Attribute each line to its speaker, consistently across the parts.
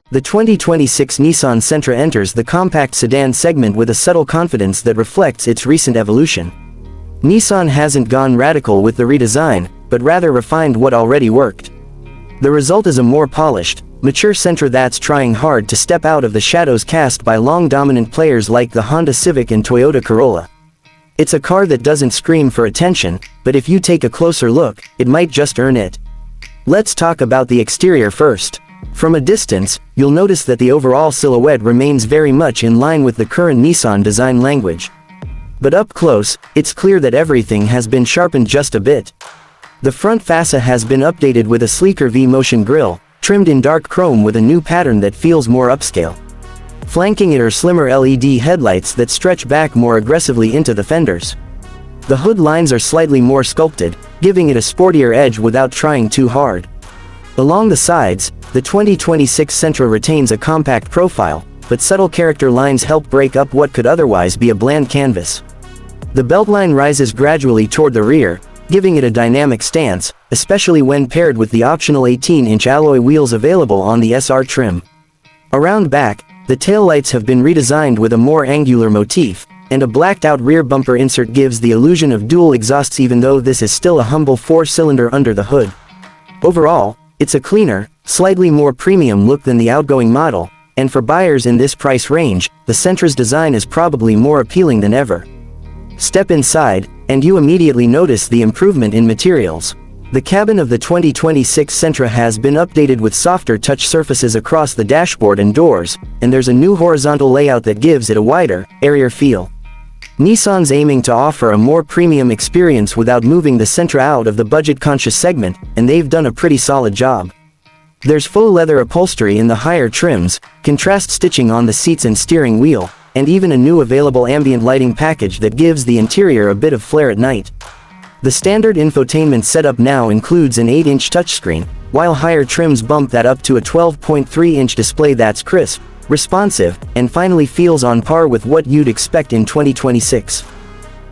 Speaker 1: The 2026 Nissan Sentra enters the compact sedan segment with a subtle confidence that reflects its recent evolution. Nissan hasn't gone radical with the redesign, but rather refined what already worked. The result is a more polished, mature Sentra that's trying hard to step out of the shadows cast by long dominant players like the Honda Civic and Toyota Corolla. It's a car that doesn't scream for attention, but if you take a closer look, it might just earn it. Let's talk about the exterior first. From a distance, you'll notice that the overall silhouette remains very much in line with the current Nissan design language. But up close, it's clear that everything has been sharpened just a bit. The front fascia has been updated with a sleeker V-motion grille, trimmed in dark chrome with a new pattern that feels more upscale. Flanking it are slimmer LED headlights that stretch back more aggressively into the fenders. The hood lines are slightly more sculpted, giving it a sportier edge without trying too hard. Along the sides, the 2026 Sentra retains a compact profile, but subtle character lines help break up what could otherwise be a bland canvas. The beltline rises gradually toward the rear, giving it a dynamic stance, especially when paired with the optional 18-inch alloy wheels available on the SR trim. Around back, the taillights have been redesigned with a more angular motif, and a blacked-out rear bumper insert gives the illusion of dual exhausts even though this is still a humble 4-cylinder under the hood. Overall, it's a cleaner, slightly more premium look than the outgoing model, and for buyers in this price range, the Sentra's design is probably more appealing than ever. Step inside, and you immediately notice the improvement in materials. The cabin of the 2026 Sentra has been updated with softer touch surfaces across the dashboard and doors, and there's a new horizontal layout that gives it a wider, airier feel. Nissan's aiming to offer a more premium experience without moving the Sentra out of the budget-conscious segment, and they've done a pretty solid job. There's faux leather upholstery in the higher trims, contrast stitching on the seats and steering wheel, and even a new available ambient lighting package that gives the interior a bit of flair at night. The standard infotainment setup now includes an 8-inch touchscreen, while higher trims bump that up to a 12.3-inch display that's crisp, responsive, and finally feels on par with what you'd expect in 2026.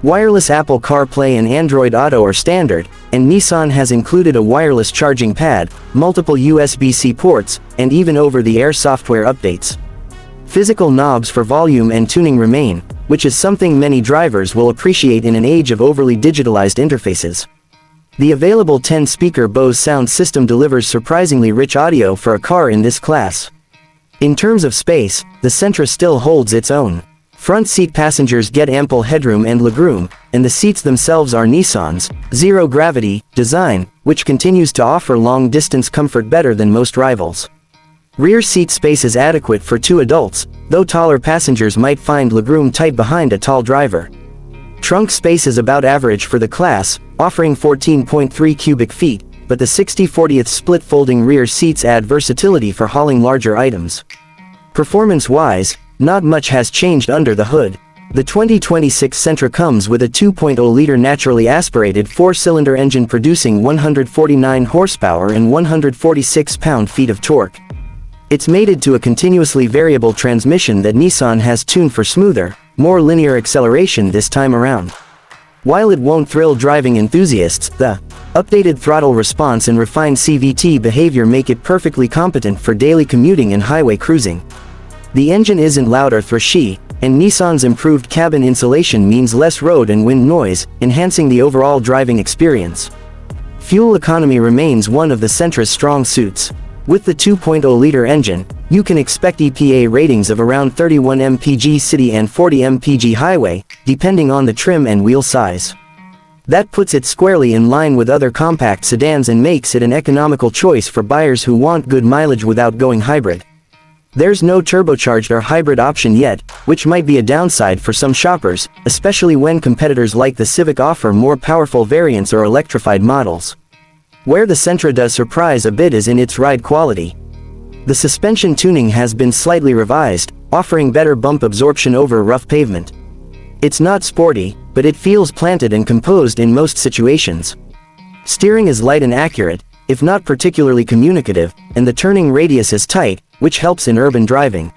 Speaker 1: Wireless Apple CarPlay and Android Auto are standard, and Nissan has included a wireless charging pad, multiple USB-C ports, and even over-the-air software updates. Physical knobs for volume and tuning remain, which is something many drivers will appreciate in an age of overly digitalized interfaces. The available 10-speaker Bose sound system delivers surprisingly rich audio for a car in this class. In terms of space, the Sentra still holds its own. Front seat passengers get ample headroom and legroom, and the seats themselves are Nissan's zero-gravity design, which continues to offer long-distance comfort better than most rivals. Rear seat space is adequate for 2 adults, though taller passengers might find legroom tight behind a tall driver. Trunk space is about average for the class, offering 14.3 cubic feet, but the 60/40th split folding rear seats add versatility for hauling larger items. Performance-wise, not much has changed under the hood. The 2026 Sentra comes with a 2.0-liter naturally aspirated 4-cylinder engine producing 149 horsepower and 146 pound-feet of torque. It's mated to a continuously variable transmission that Nissan has tuned for smoother, more linear acceleration this time around. While it won't thrill driving enthusiasts, the updated throttle response and refined CVT behavior make it perfectly competent for daily commuting and highway cruising. The engine isn't loud or thrashy, and Nissan's improved cabin insulation means less road and wind noise, enhancing the overall driving experience. Fuel economy remains one of the Sentra's strong suits. With the 2.0-liter engine, you can expect EPA ratings of around 31 mpg city and 40 mpg highway, depending on the trim and wheel size. That puts it squarely in line with other compact sedans and makes it an economical choice for buyers who want good mileage without going hybrid. There's no turbocharged or hybrid option yet, which might be a downside for some shoppers, especially when competitors like the Civic offer more powerful variants or electrified models. Where the Sentra does surprise a bit is in its ride quality. The suspension tuning has been slightly revised, offering better bump absorption over rough pavement. It's not sporty, but it feels planted and composed in most situations. Steering is light and accurate, if not particularly communicative, and the turning radius is tight, which helps in urban driving.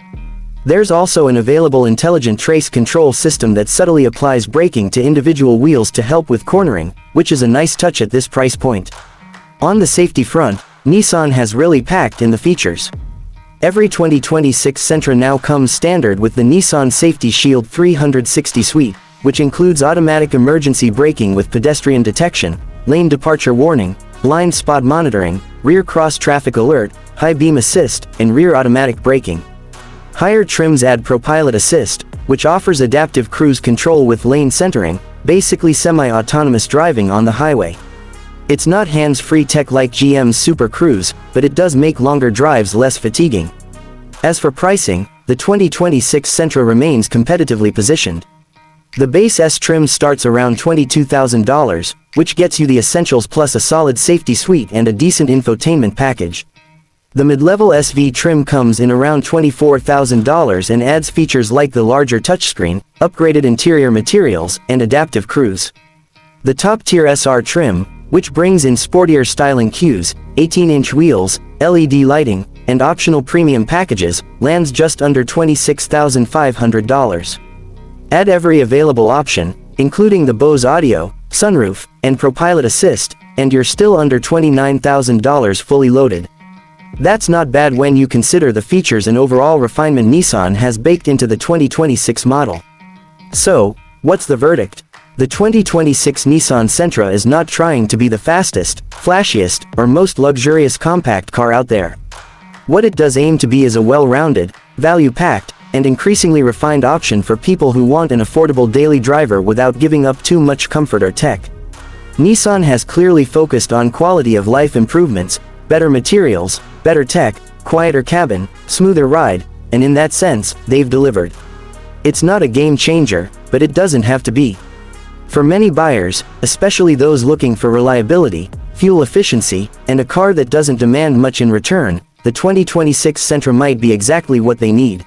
Speaker 1: There's also an available intelligent trace control system that subtly applies braking to individual wheels to help with cornering, which is a nice touch at this price point. On the safety front, Nissan has really packed in the features. Every 2026 Sentra now comes standard with the Nissan Safety Shield 360 suite, which includes automatic emergency braking with pedestrian detection, lane departure warning, blind spot monitoring, rear cross traffic alert, high beam assist, and rear automatic braking. Higher trims add ProPilot Assist, which offers adaptive cruise control with lane centering, basically semi-autonomous driving on the highway. It's not hands-free tech like GM's Super Cruise, but it does make longer drives less fatiguing. As for pricing, the 2026 Sentra remains competitively positioned. The base S trim starts around $22,000, which gets you the essentials plus a solid safety suite and a decent infotainment package. The mid-level SV trim comes in around $24,000 and adds features like the larger touchscreen, upgraded interior materials, and adaptive cruise. The top-tier SR trim, which brings in sportier styling cues, 18-inch wheels, LED lighting, and optional premium packages, lands just under $26,500. Add every available option, including the Bose audio, sunroof, and ProPilot Assist, and you're still under $29,000 fully loaded. That's not bad when you consider the features and overall refinement Nissan has baked into the 2026 model. So, what's the verdict? The 2026 Nissan Sentra is not trying to be the fastest, flashiest, or most luxurious compact car out there. What it does aim to be is a well-rounded, value-packed, and increasingly refined option for people who want an affordable daily driver without giving up too much comfort or tech. Nissan has clearly focused on quality of life improvements, better materials, better tech, quieter cabin, smoother ride, and in that sense, they've delivered. It's not a game changer, but it doesn't have to be. For many buyers, especially those looking for reliability, fuel efficiency, and a car that doesn't demand much in return, the 2026 Sentra might be exactly what they need.